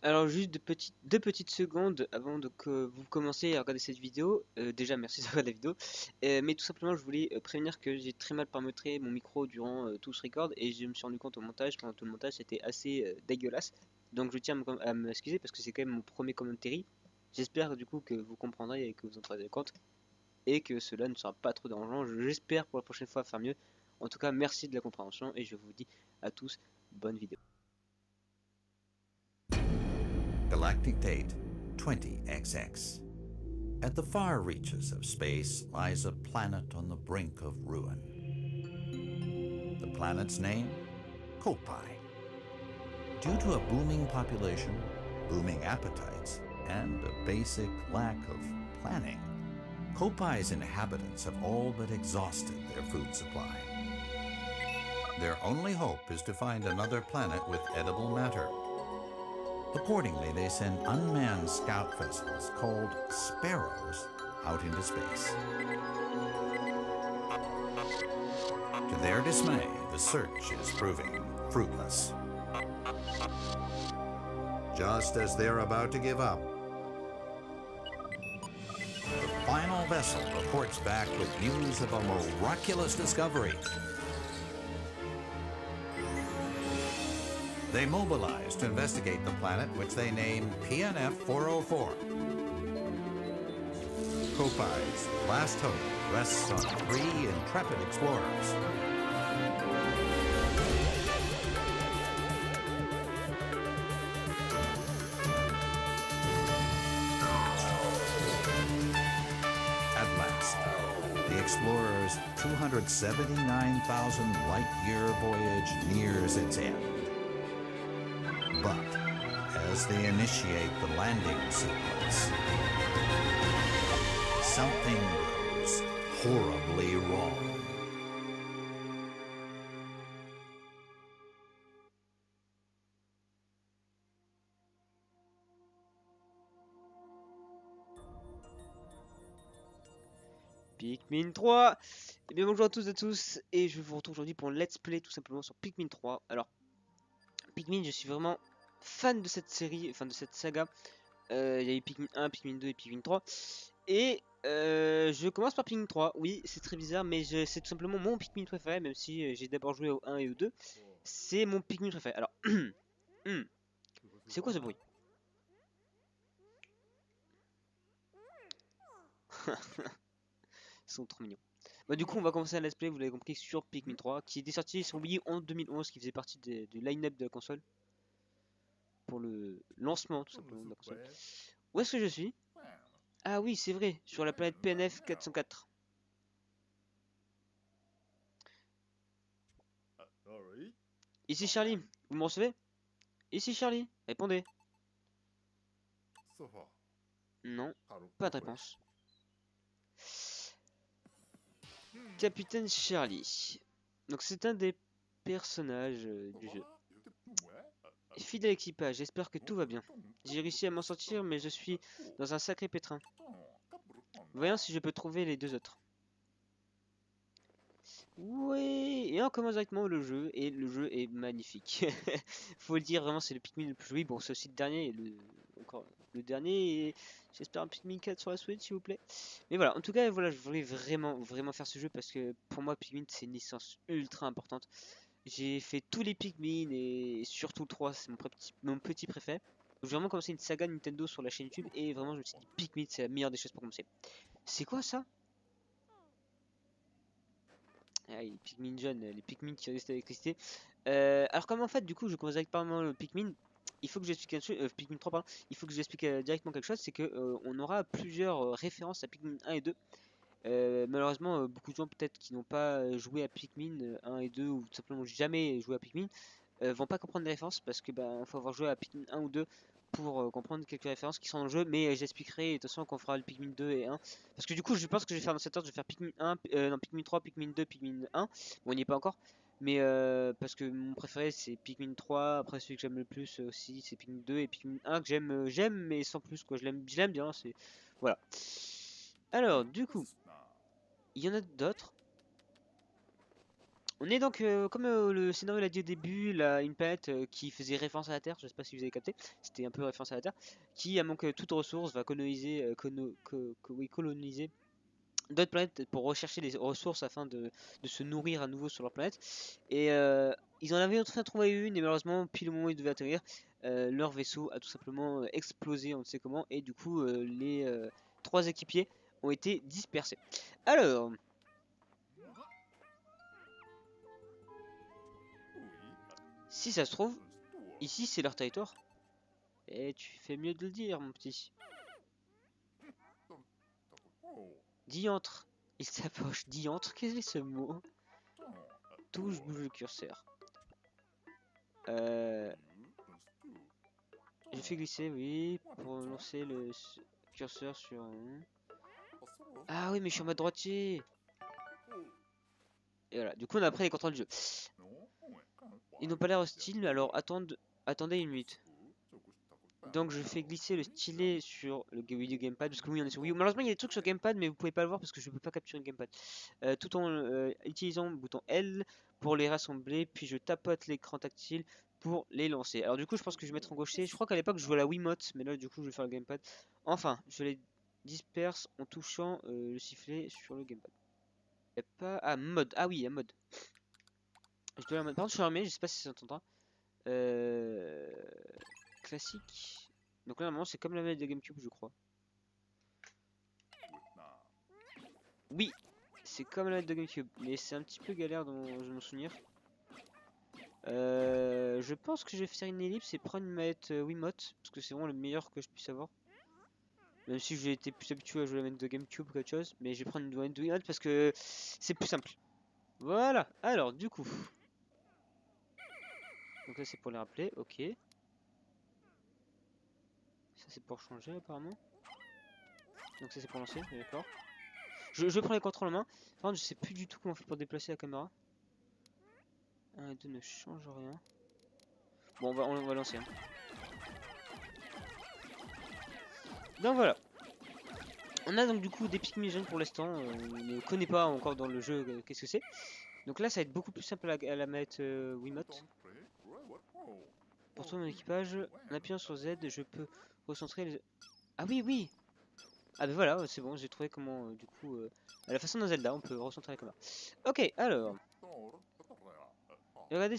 Alors juste deux petites secondes avant que vous commenciez à regarder cette vidéo. Déjà merci de regarder la vidéo. Mais tout simplement je voulais prévenir que j'ai très mal paramétré mon micro durant tout ce record et je me suis rendu compte au montage, pendant tout le montage c'était assez dégueulasse. Donc je tiens à m'excuser parce que c'est quand même mon premier commentary. J'espère du coup que vous comprendrez et que vous en tiendrez compte et que cela ne sera pas trop dérangeant. J'espère pour la prochaine fois faire mieux. En tout cas merci de la compréhension et je vous dis à tous bonne vidéo. Galactic date 20XX. At the far reaches of space lies a planet on the brink of ruin. The planet's name? Kopai. Due to a booming population, booming appetites, and a basic lack of planning, Kopai's inhabitants have all but exhausted their food supply. Their only hope is to find another planet with edible matter. Accordingly, they send unmanned scout vessels called Sparrows out into space. To their dismay, the search is proving fruitless. Just as they're about to give up, the final vessel reports back with news of a miraculous discovery. They mobilize to investigate the planet, which they name PNF 404. Kopai's last hope rests on 3 intrepid explorers. At last, the explorers' 279,000 light-year voyage nears its end. But as they initiate the landing sequence, something goes horribly wrong. Pikmin 3. Et bien bonjour à tous et à tous, et je vous retrouve aujourd'hui pour un let's play tout simplement sur Pikmin 3. Alors, Pikmin, je suis vraiment fan de cette série, enfin de cette saga. Il y a eu Pikmin 1, Pikmin 2 et Pikmin 3. Et je commence par Pikmin 3. Oui, c'est très bizarre, mais c'est tout simplement mon Pikmin préféré, même si j'ai d'abord joué au 1 et au 2. C'est mon Pikmin préféré. Alors, c'est quoi ce bruit? Ils sont trop mignons. Bah, du coup, on va commencer un let's play, vous l'avez compris, sur Pikmin 3, qui était sorti sur Wii U en 2011, qui faisait partie du line-up de la console, pour le lancement tout simplement de la console. Où est-ce que je suis? Ah oui, c'est vrai, sur la planète PNF 404. Ici Charlie, vous me recevez? Ici Charlie, répondez. Non, pas de réponse. Capitaine Charlie. Donc c'est un des personnages du jeu. Fidèle équipage, j'espère que tout va bien. J'ai réussi à m'en sortir, mais je suis dans un sacré pétrin. Voyons si je peux trouver les deux autres. Oui, et on commence directement le jeu, et le jeu est magnifique. Faut le dire, vraiment, c'est le Pikmin le plus joli. Bon, c'est aussi le dernier, encore le dernier, et j'espère un Pikmin 4 sur la Switch, s'il vous plaît. Mais voilà, en tout cas, voilà, je voulais vraiment faire ce jeu parce que pour moi, Pikmin, c'est une licence ultra importante. J'ai fait tous les Pikmin, et surtout le 3, c'est mon petit préféré. J'ai vraiment commencé une saga Nintendo sur la chaîne YouTube, et vraiment, je me suis dit, Pikmin, c'est la meilleure des choses pour commencer. C'est quoi ça? Ah, les Pikmin jeunes, les Pikmin qui restent à l'électricité. Alors comme en fait du coup je commence directement le Pikmin, il faut que j'explique Pikmin 3 pardon, il faut que j'explique directement quelque chose, c'est que on aura plusieurs références à Pikmin 1 et 2. Malheureusement beaucoup de gens peut-être qui n'ont pas joué à Pikmin 1 et 2 ou tout simplement jamais joué à Pikmin vont pas comprendre les références parce que bah faut avoir joué à Pikmin 1 ou 2 pour comprendre quelques références qui sont dans le jeu, mais j'expliquerai de toute façon quand on fera le Pikmin 2 et 1. Parce que du coup, je pense que je vais faire dans cette ordre, je vais faire Pikmin 1, non, Pikmin 3, Pikmin 2, Pikmin 1. Bon, on n'y est pas encore, mais parce que mon préféré c'est Pikmin 3, après celui que j'aime le plus aussi c'est Pikmin 2 et Pikmin 1 que j'aime mais sans plus quoi, je l'aime bien, c'est voilà. Alors, du coup, il y en a d'autres. On est donc, comme le scénario l'a dit au début, là, une planète qui faisait référence à la Terre, je sais pas si vous avez capté, c'était un peu référence à la Terre, qui, à manque de toute ressource, va coloniser, oui, coloniser d'autres planètes pour rechercher des ressources afin de se nourrir à nouveau sur leur planète. Et ils en avaient enfin trouvé une, et malheureusement, pile au moment où ils devaient atterrir, leur vaisseau a tout simplement explosé, on ne sait comment, et du coup, les 3 équipiers ont été dispersés. Alors, si ça se trouve, ici c'est leur territoire. Et tu fais mieux de le dire, mon petit. Diantre. Il s'approche. Diantre, quel est ce mot? Touche, bouge le curseur. J'ai fait glisser, oui, pour lancer le curseur sur... Ah oui, mais je suis en mode droitier. Et voilà, du coup on a appris les contrôles du jeu. Ils n'ont pas l'air hostiles, alors attendez une minute. Donc je fais glisser le stylet sur le Wii U Gamepad, parce que oui on est sur Wii U. Malheureusement il y a des trucs sur Gamepad, mais vous pouvez pas le voir parce que je peux pas capturer le Gamepad. Tout en utilisant le bouton L pour les rassembler, puis je tapote l'écran tactile pour les lancer. Alors du coup je pense que je vais mettre en gaucher. Je crois qu'à l'époque je jouais à la Wiimote, mais là du coup je vais faire le Gamepad. Enfin, je les disperse en touchant le sifflet sur le Gamepad. Y'a pas... Ah, mode. Ah oui, il y a mode. Je dois la mode. Par contre je suis armé, je sais pas si ça s'entendra. Euh... Classique. Donc là normalement c'est comme la manette de GameCube je crois. Oui, c'est comme la manette de GameCube, mais c'est un petit peu galère dans mon souvenir. Je pense que je vais faire une ellipse et prendre une manette Wiimote, parce que c'est vraiment le meilleur que je puisse avoir. Même si j'ai été plus habitué à jouer à la manette de GameCube qu'autre chose, mais je vais prendre une manette de Wiimote parce que c'est plus simple. Voilà, alors du coup. Donc là c'est pour les rappeler, ok. Ça c'est pour changer apparemment. Donc ça c'est pour lancer, d'accord. Je prends les contrôles en main. Par contre je sais plus du tout comment on fait pour déplacer la caméra. 1 et 2 ne change rien. Bon on va lancer. Hein. Donc voilà. On a donc du coup des Pikmin jeunes pour l'instant, on ne connaît pas encore dans le jeu qu'est-ce que c'est. Donc là ça va être beaucoup plus simple à la manette Wiimote. Pour tout mon équipage, en appuyant sur Z, je peux recentrer les... Ah oui oui. Ah ben voilà, c'est bon, j'ai trouvé comment du coup à la façon d'un Zelda, on peut recentrer la caméra. Ok, alors. Regardez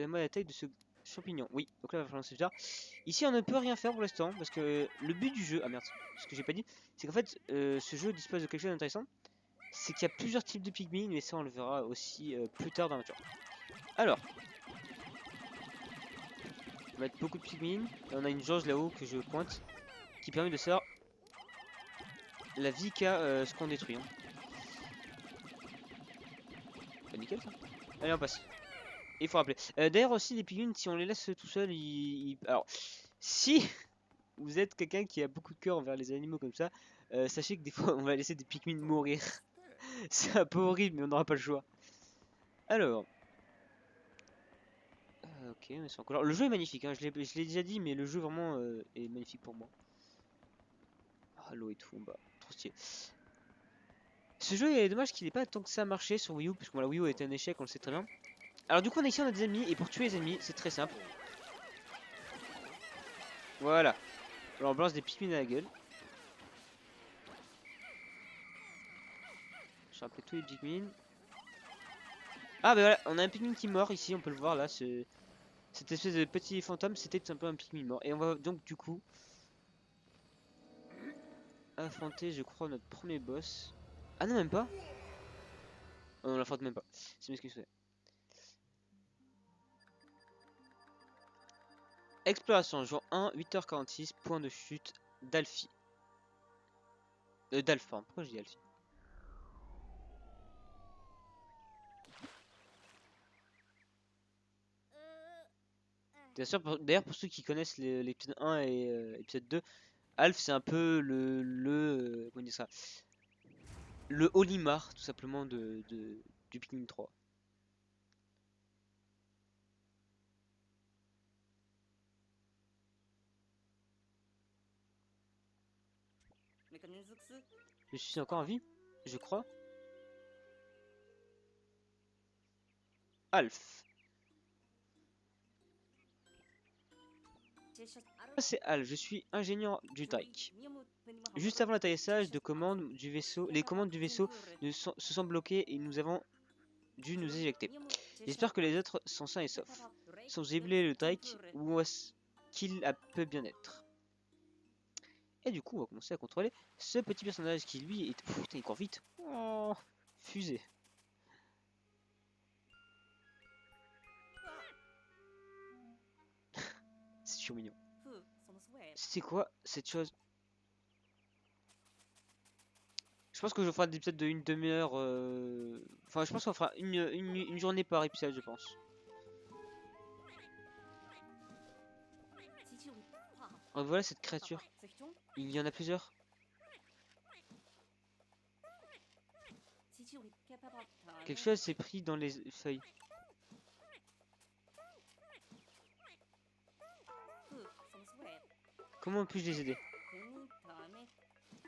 moi la taille de ce champignon. Oui, donc là il va falloir lancer plus tard. Ici on ne peut rien faire pour l'instant parce que le but du jeu, ah merde, ce que j'ai pas dit, c'est qu'en fait ce jeu dispose de quelque chose d'intéressant. C'est qu'il y a plusieurs types de Pikmin, mais ça on le verra aussi plus tard dans l'aventure. Alors, on va mettre beaucoup de Pikmin, et on a une jauge là-haut que je pointe, qui permet de savoir la vie qu'a ce qu'on détruit. Hein. Bah, nickel ça. Allez on passe. Et il faut rappeler. D'ailleurs aussi les Pikmin, si on les laisse tout seuls, alors, si vous êtes quelqu'un qui a beaucoup de cœur envers les animaux comme ça, sachez que des fois on va laisser des Pikmin mourir. C'est un peu horrible, mais on n'aura pas le choix. Alors... ok, mais c'est en couleur. Le jeu est magnifique, hein, je l'ai déjà dit, mais le jeu vraiment est magnifique pour moi. Ah, l'eau et tout, bah, trop stylé. Ce jeu est dommage qu'il n'ait pas tant que ça marché sur Wii U, puisque la Wii U a été un échec, on le sait très bien. Alors du coup, on a ici on a des ennemis, et pour tuer les ennemis, c'est très simple. Voilà. Alors on balance des Pikmin à la gueule. Je vais rappeler tous les Pikmin. Ah bah voilà, on a un Pikmin qui est mort ici, on peut le voir là, cette espèce de petit fantôme, c'était un peu un Pikmin mort. Et on va donc du coup affronter, je crois, notre premier boss. Ah non, même pas. Oh, on l'affronte même pas. C'est ce que je fais. Exploration, jour 1, 8h46, point de chute d'Alfie. D'Alph, pardon. Pourquoi je dis Alfie? Bien sûr, d'ailleurs, pour ceux qui connaissent l'épisode 1 et l'épisode 2, Alf c'est un peu comment dire ça, le Olimar tout simplement du Pikmin 3. Je suis encore en vie, je crois. Alf. C'est Alf, je suis ingénieur du Drake. Juste avant l'atterrissage de commandes du vaisseau, les commandes du vaisseau se sont bloquées et nous avons dû nous éjecter. J'espère que les autres sont sains et saufs. Sans oublier le Drake, où est-ce qu'il peut bien être? Et du coup, on va commencer à contrôler ce petit personnage qui lui est... Putain, il court vite. Oh, fusée. C'est toujours mignon. C'est quoi cette chose? Je pense que je ferai des épisodes de une demi-heure. Enfin, je pense qu'on fera une journée par épisode, je pense. Voilà cette créature. Il y en a plusieurs. Quelque chose s'est pris dans les feuilles. Comment puis-je les aider?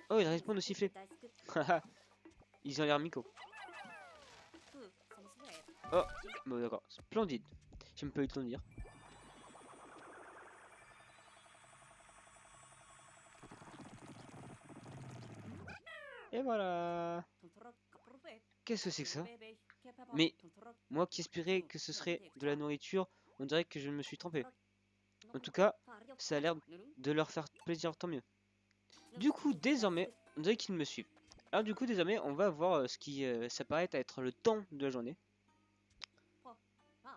Oh, ils répondent au sifflet. Ils ont l'air mico. Oh, bon d'accord, splendide. J'aime pas eu le temps de dire. Et voilà. Qu'est-ce que c'est que ça? Mais moi qui espérais que ce serait de la nourriture, on dirait que je me suis trompé. En tout cas, ça a l'air de leur faire plaisir, tant mieux. Du coup, désormais, on dirait qu'ils me suivent. Alors du coup, désormais, on va voir ce qui s'apparaît à être le temps de la journée.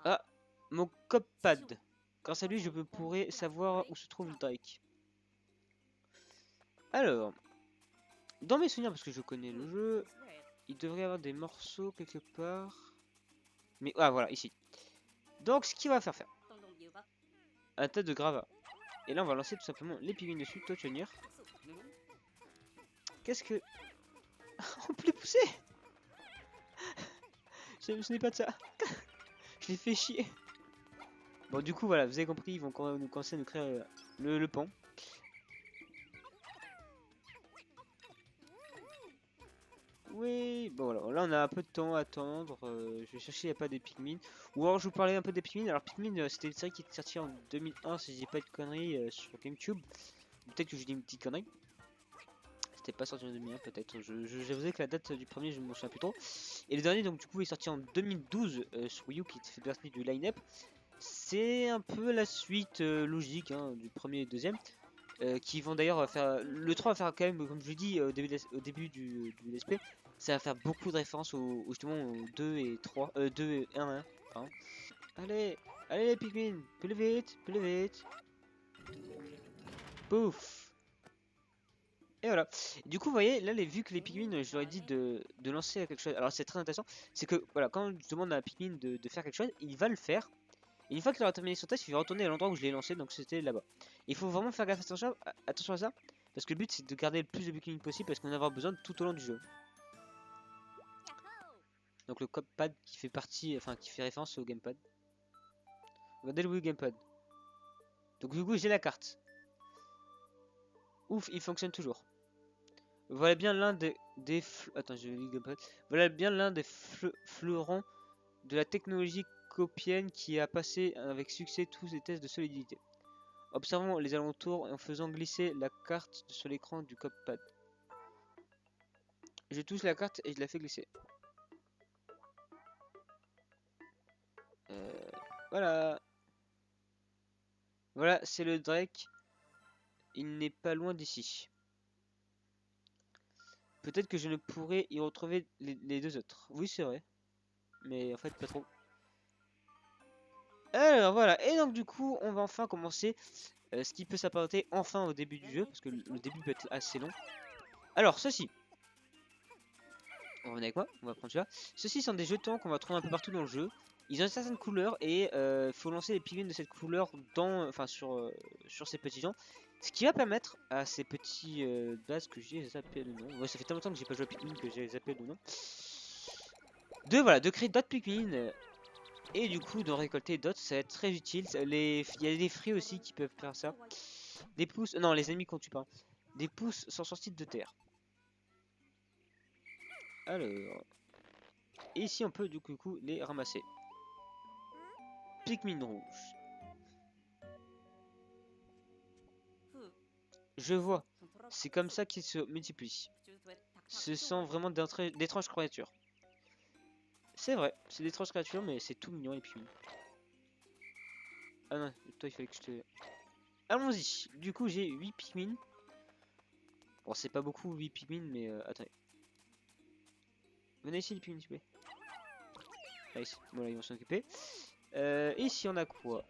Ah, mon copad. Grâce à lui, je pourrais savoir où se trouve le Drake. Alors, dans mes souvenirs, parce que je connais le jeu, il devrait y avoir des morceaux quelque part. Mais ah voilà, ici. Donc, ce qu'il va faire un tas de gravats. Et là, on va lancer tout simplement les pigmines dessus. Toi, tu vas venir. Qu'est-ce que... On peut les pousser. Ce n'est pas de ça. Je les fais chier. Bon, du coup, voilà, vous avez compris, ils vont nous commencer à nous créer le pont. Oui, bon voilà, là on a un peu de temps à attendre. Je vais chercher, il n'y a pas des Pikmin. Ou alors je vous parlais un peu des Pikmin. Alors Pikmin, c'était une série qui était sortie en 2001, si je dis pas de conneries, sur GameCube. Peut-être que je dis une petite connerie. C'était pas sorti en 2001 peut-être. J'avais que la date du premier, je me souviens plus trop. Et le dernier, donc du coup, est sorti en 2012 sur Wii U, qui fait partie du line-up. C'est un peu la suite logique hein, du premier et deuxième. Qui vont d'ailleurs faire... Le 3 va faire quand même, comme je l'ai dit au début du LSP, ça va faire beaucoup de références justement aux 2 et 3, 2 et 1, hein, pardon. Allez, allez les Pikmin, plus vite, plus vite. Pouf. Et voilà. Du coup, vous voyez, là, vu que les Pikmin, je leur ai dit de lancer quelque chose. Alors, c'est très intéressant. C'est que, voilà, quand je demande à un Pikmin de faire quelque chose, il va le faire. Et une fois qu'il aura terminé son test, il va retourner à l'endroit où je l'ai lancé, donc c'était là-bas. Il faut vraiment faire gaffe attention à ça, parce que le but c'est de garder le plus de Pikmin possible, parce qu'on va en avoir besoin tout au long du jeu. Donc le copad qui fait partie, enfin qui fait référence au gamepad. Regardez le Wii gamepad. Donc du coup j'ai la carte. Ouf, il fonctionne toujours. Voilà bien l'un attends, je lis le gamepad. Voilà bien l'un des fleurons de la technologie copienne qui a passé avec succès tous les tests de solidité. Observons les alentours en faisant glisser la carte sur l'écran du copad. Je touche la carte et je la fais glisser. Voilà. Voilà, c'est le Drake. Il n'est pas loin d'ici. Peut-être que je ne pourrais y retrouver les deux autres. Oui, c'est vrai. Mais en fait, pas trop. Alors voilà, et donc du coup, on va enfin commencer ce qui peut s'apparenter enfin au début du jeu, parce que le début peut être assez long. Alors, ceci. On va avec moi, on va prendre celui-là. Ceux-ci sont des jetons qu'on va trouver un peu partout dans le jeu. Ils ont certaines couleurs et faut lancer les Pikmin de cette couleur sur ces petits gens. Ce qui va permettre à ces petits bases que j'ai zappé le nom. Ouais, ça fait tellement longtemps que j'ai pas joué à Pikmin que j'ai zappé le nom. De créer d'autres Pikmin et du coup d'en récolter d'autres, ça va être très utile. Il y a des fruits aussi qui peuvent faire ça. Des pousses, non, les ennemis quand tu parles. Des pousses sont sortis de terre. Alors, et ici on peut du coup les ramasser. Pikmin rouge. Je vois. C'est comme ça qu'ils se multiplient. Ce sont vraiment d'étranges créatures. C'est vrai, c'est d'étranges créatures, mais c'est tout mignon les Pikmin. Ah non, toi il fallait que je te... Allons-y. Du coup j'ai 8 Pikmin. Bon c'est pas beaucoup 8 Pikmin, mais attendez. Venez ici les Pikmin s'il vous plaît. Ah, ici. Voilà, ils vont s'en occuper. Ici on a quoi?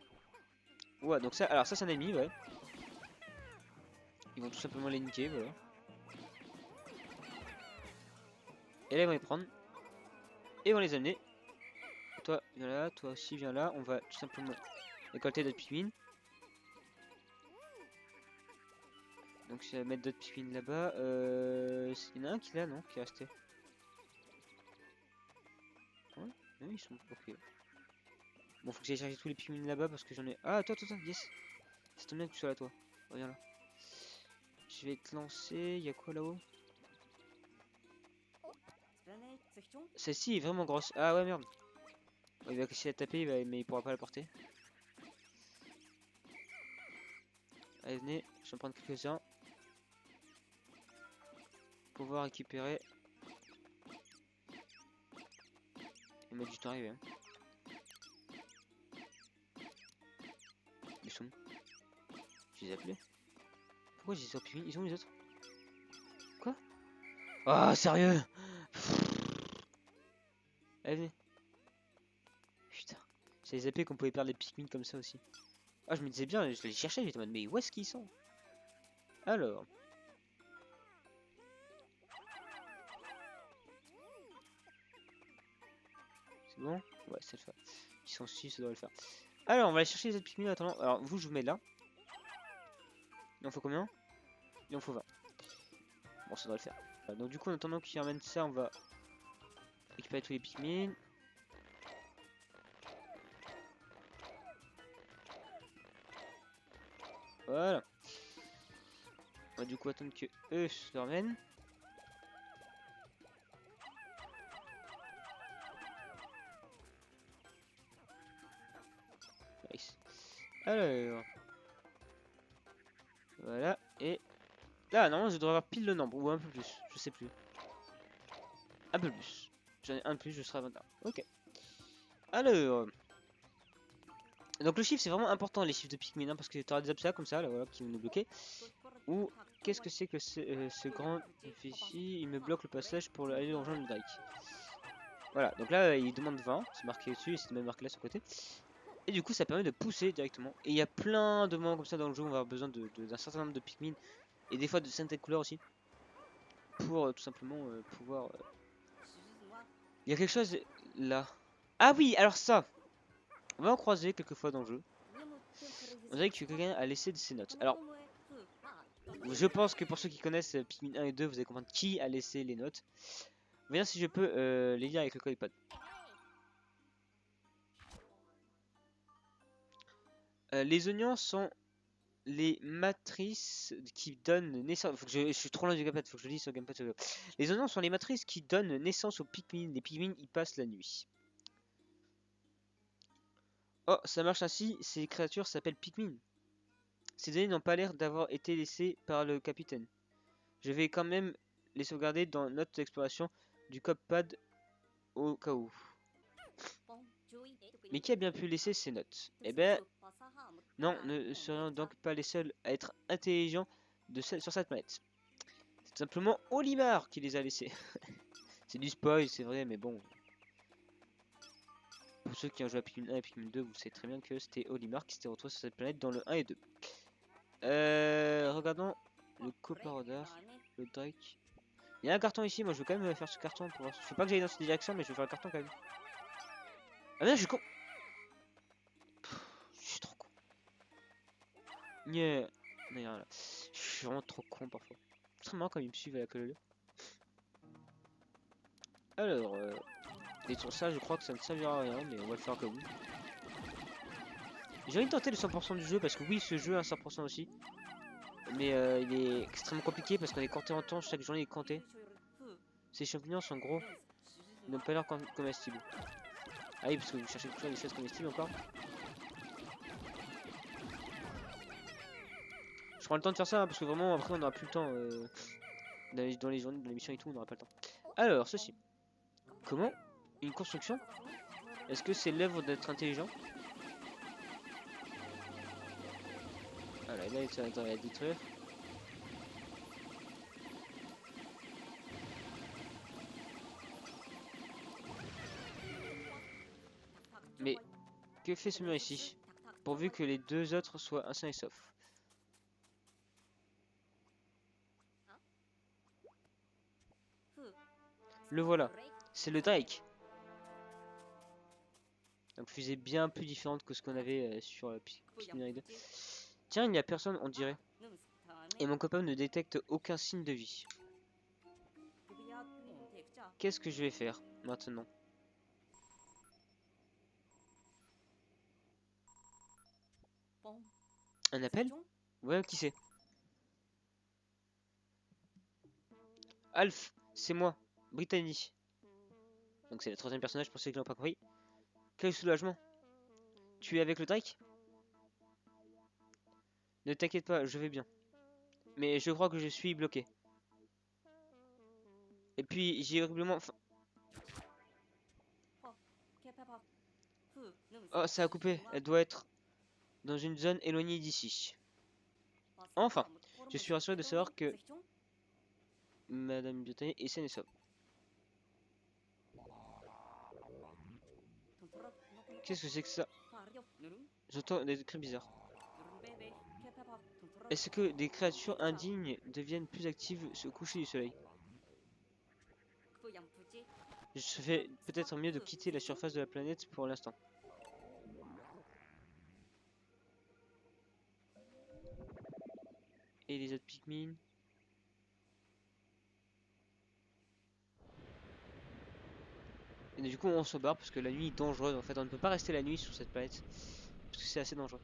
Ouais, donc ça, alors ça c'est un ennemi, ouais. Ils vont tout simplement les niquer, voilà. Et là ils vont les prendre. Et ils vont les amener. Toi, viens là, toi aussi viens là. On va tout simplement récolter d'autres Pikmin. Donc je vais mettre d'autres Pikmin là-bas. Il y en a un qui est là, non? Qui est resté. Ouais, oui, ils sont ok. Bon, faut que j'aille chercher tous les Pikmin là-bas parce que j'en ai. Ah, toi, yes! Ça tombe bien que tu sois là, toi. Reviens là. Je vais te lancer. Il y a quoi là-haut? Celle-ci est vraiment grosse. Ah ouais, merde. Il va essayer de taper, mais il pourra pas la porter. Allez, venez, je vais en prendre quelques-uns. Pour pouvoir récupérer. Il met du temps à arriver. Hein. Ils sont où? Je les ai appelés. Pourquoi j'ai sorti Pikmin? Ils sont où les autres? Quoi? Ah, sérieux? Allez, venez. Putain. J'avais zappé qu'on pouvait perdre les Pikmin comme ça aussi. Ah, je me disais bien, je les cherchais, j'étais en mode, mais où est-ce qu'ils sont? Alors. C'est bon? Ouais, ça le fait. Ils sont 6, ça doit le faire. Alors, on va aller chercher les autres Pikmin en attendant. Alors, vous, je vous mets là. Il en faut combien? Il en faut 20. Bon, ça doit le faire. Donc, du coup, en attendant qu'ils ramènent ça, on va récupérer tous les Pikmin. Voilà. On va du coup attendre que eux se ramènent. Nice. Alors. Voilà. Et là, normalement, je devrais avoir pile le nombre. Ou un peu plus. Je sais plus. Un peu plus. J'en ai un de plus, je serai à 21. Ok. Alors. Donc le chiffre c'est vraiment important les chiffres de Pikmin hein, parce que tu auras des obstacles comme ça là, voilà, qui vont nous bloquer. Ou qu'est-ce que c'est que ce grand ici? Il me bloque le passage pour aller rejoindre le Drake. Voilà, donc là il demande 20, c'est marqué dessus et c'est même marqué là sur le côté. Et du coup ça permet de pousser directement. Et il y a plein de moments comme ça dans le jeu où on va avoir besoin d'un certain nombre de Pikmin et des fois de certaines couleurs aussi. Pour tout simplement pouvoir... Il y a quelque chose là. Ah oui, alors ça on va en croiser quelques fois dans le jeu. On dirait que quelqu'un a laissé ses notes. Alors, je pense que pour ceux qui connaissent Pikmin 1 et 2, vous allez comprendre qui a laissé les notes. Voyons si je peux les lire avec le codepad. Les oignons sont les matrices qui donnent naissance. Faut que je suis trop loin du gamepad, faut que je lise sur le gamepad. Les oignons sont les matrices qui donnent naissance aux Pikmin. Les Pikmin y passent la nuit. Oh, ça marche ainsi, ces créatures s'appellent Pikmin. Ces données n'ont pas l'air d'avoir été laissées par le capitaine. Je vais quand même les sauvegarder dans notre exploration du codepad au cas où. Mais qui a bien pu laisser ces notes? Eh ben, non, ne serions donc pas les seuls à être intelligents sur cette planète. C'est simplement Olimar qui les a laissés. C'est du spoil, c'est vrai, mais bon. Pour ceux qui ont joué à Pikmin 1 et Pikmin 2, vous savez très bien que c'était Olimar qui s'était retrouvé sur cette planète dans le 1 et 2. Regardons le coparodar, le Drake. Il y a un carton ici, moi je veux quand même faire ce carton pour voir. Je veux pas que j'aille dans cette direction, mais je vais faire le carton quand même. Ah mais là je suis con. Je suis trop con. Yeah. Non, y'a rien là. Je suis vraiment trop con parfois. C'est marrant quand ils me suivent à la queue. Alors, détruire ça, je crois que ça ne servira à rien, mais on va le faire comme vous. J'ai envie de tenter le 100% du jeu parce que oui, ce jeu a un 100% aussi. Mais il est extrêmement compliqué parce qu'on est compté en temps, chaque journée est compté. Ces champignons sont gros, ils n'ont pas l'air comestibles. Ah oui, parce que vous cherchez toujours des choses comestibles encore. prends le temps de faire ça hein, parce que vraiment après on n'aura plus le temps dans les journées, dans l'émission et tout, on n'aura pas le temps. Alors ceci. Comment une construction? Est-ce que c'est l'œuvre d'être intelligent? Voilà, là il s'arrête à détruire. Mais que fait ce mur ici? Pourvu que les deux autres soient sains et saufs. Le voilà, c'est le Drake. Donc fusée bien plus différente que ce qu'on avait sur le Pikmin 2. Tiens, il n'y a personne, on dirait. Et mon copain ne détecte aucun signe de vie. Qu'est-ce que je vais faire maintenant? Un appel? Ouais, qui c'est? Alf, c'est moi, Brittany. Donc c'est le troisième personnage pour ceux qui n'ont pas compris. Quel soulagement. Tu es avec le Drake? Ne t'inquiète pas, je vais bien. Mais je crois que je suis bloqué. Et puis j'ai horriblement... Oh, ça a coupé. Elle doit être dans une zone éloignée d'ici. Enfin, je suis rassuré de savoir que Madame Brittany est saine et sauve. Qu'est-ce que c'est que ça? J'entends des cris bizarres. Est-ce que des créatures indignes deviennent plus actives au coucher du soleil? Je fais peut-être mieux de quitter la surface de la planète pour l'instant. Et les autres Pikmin? Et du coup on se barre parce que la nuit est dangereuse en fait, on ne peut pas rester la nuit sur cette planète. Parce que c'est assez dangereux.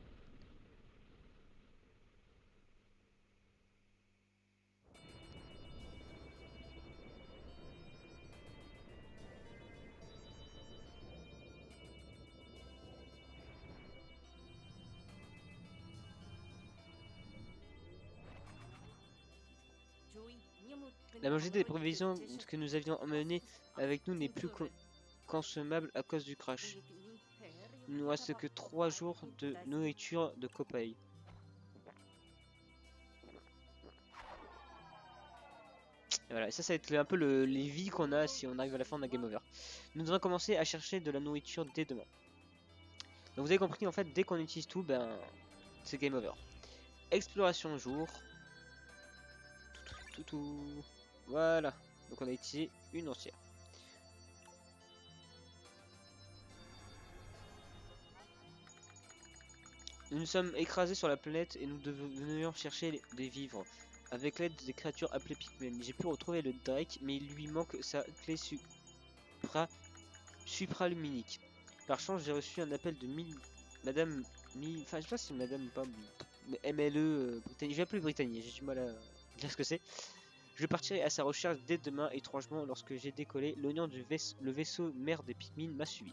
La majorité des prévisions que nous avions emmenées avec nous n'est plus consommable à cause du crash. Il nous reste que 3 jours de nourriture de copaille. Et voilà, ça va être un peu les vies qu'on a si on arrive à la fin de la game over. Nous devons commencer à chercher de la nourriture dès demain. Donc vous avez compris en fait, dès qu'on utilise tout, ben c'est game over. Exploration jour. Tout. Voilà. Donc on a utilisé une entière. Nous nous sommes écrasés sur la planète et nous devons chercher des vivres. Avec l'aide des créatures appelées Pikmin. J'ai pu retrouver le Drake, mais il lui manque sa clé supraluminique. Par chance, j'ai reçu un appel de Madame enfin, je sais pas si Madame pas MLE Britannique. Je vais appeler Britannique, j'ai du mal à dire ce que c'est. Je partirai à sa recherche dès demain. Étrangement, lorsque j'ai décollé, l'oignon du le vaisseau mère des Pikmin m'a suivi.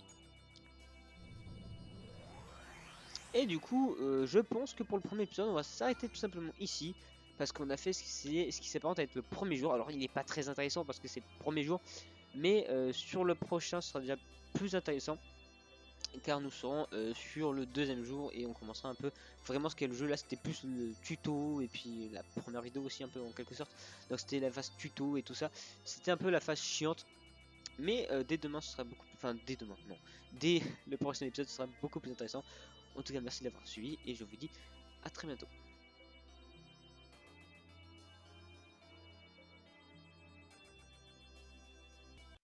Et du coup, je pense que pour le premier épisode, on va s'arrêter tout simplement ici. Parce qu'on a fait ce qui s'apparente à être le premier jour. Alors, il n'est pas très intéressant parce que c'est le premier jour. Mais sur le prochain, ce sera déjà plus intéressant. Car nous serons sur le deuxième jour et on commencera un peu vraiment ce qu'est le jeu. Là, c'était plus le tuto et puis la première vidéo aussi, un peu en quelque sorte. Donc, c'était la phase tuto et tout ça. C'était un peu la phase chiante. Mais dès demain, ce sera beaucoup plus. Enfin, dès demain, non. Dès le prochain épisode, ce sera beaucoup plus intéressant. En tout cas, merci d'avoir suivi et je vous dis à très bientôt.